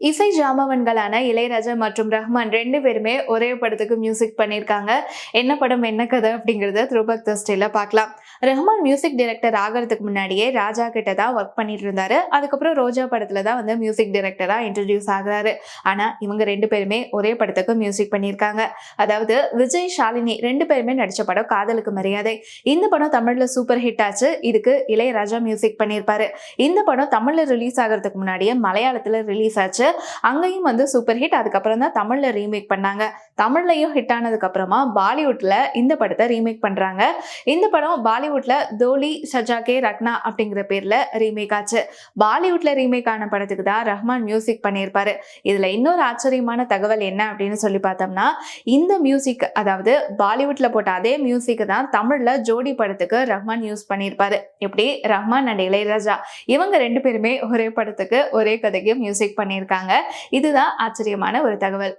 இசை ஜாம்பவான்களான இளையராஜா மற்றும் ரஹ்மான் 2 பேருமே ஒரே படத்துக்கு மியூசிக் பண்ணியிருக்காங்க. என்ன படம், என்ன கதை அப்படிங்கிறத த்ரூபக் தர்ஸ்டேல பார்க்கலாம். ரஹ்மான் மியூசிக் டைரக்டர் ஆகிறதுக்கு முன்னாடியே ராஜா கிட்ட தான் ஒர்க் பண்ணிட்டு இருந்தாரு. அதுக்கப்புறம் ரோஜா படத்துல தான் வந்து மியூசிக் டைரக்டரா இன்ட்ரடியூஸ் ஆகுறாரு. ஆனா இவங்க 2 பேருமே ஒரே படத்துக்கு மியூசிக் பண்ணியிருக்காங்க. அதாவது விஜய், ஷாலினி 2 பேருமே நடிச்ச படம் காதலுக்கு மரியாதை. இந்த படம் தமிழ்ல சூப்பர் ஹிட் ஆச்சு. இதுக்கு இளையராஜா மியூசிக் பண்ணியிருப்பாரு. இந்த படம் தமிழ்ல ரிலீஸ் ஆகிறதுக்கு முன்னாடியே மலையாளத்துல ரிலீஸ் ஆச்சு. அங்கேயும் வந்து சூப்பர் ஹிட். அதுக்கப்புறம் தான் தமிழ்ல ரீமேக் பண்ணாங்க. தமிழ்லயும் ஹிட் ஆனதுக்கு அப்புறமா பாலிவுட்ல இந்த படத்தை ரீமேக் பண்றாங்க. இந்த படம் பாலிவுட்ல தோலி சஜாகே ரக்னா அப்படிங்கிற பேர்ல ரீமேக் ஆச்சு. பாலிவுட்ல ரீமேக் ஆன படத்துக்கு தான் ரஹ்மான் மியூசிக் பண்ணியிருப்பாரு. இதுல இன்னொரு ஆச்சரியமான தகவல் என்ன அப்படின்னு சொல்லி பார்த்தோம்னா, இந்த மியூசிக், அதாவது பாலிவுட்ல போட்ட அதே மியூசிக் தான் தமிழ்ல ஜோடி படத்துக்கு ரஹ்மான் யூஸ் பண்ணியிருப்பாரு. இப்படி ரஹ்மான் அண்ட் இளையராஜா இவங்க 2 பேருமே ஒரே படத்துக்கு ஒரே கதைக்கு மியூசிக் பண்ணியிருக்காங்க. இதுதான் ஆச்சரியமான ஒரு தகவல்.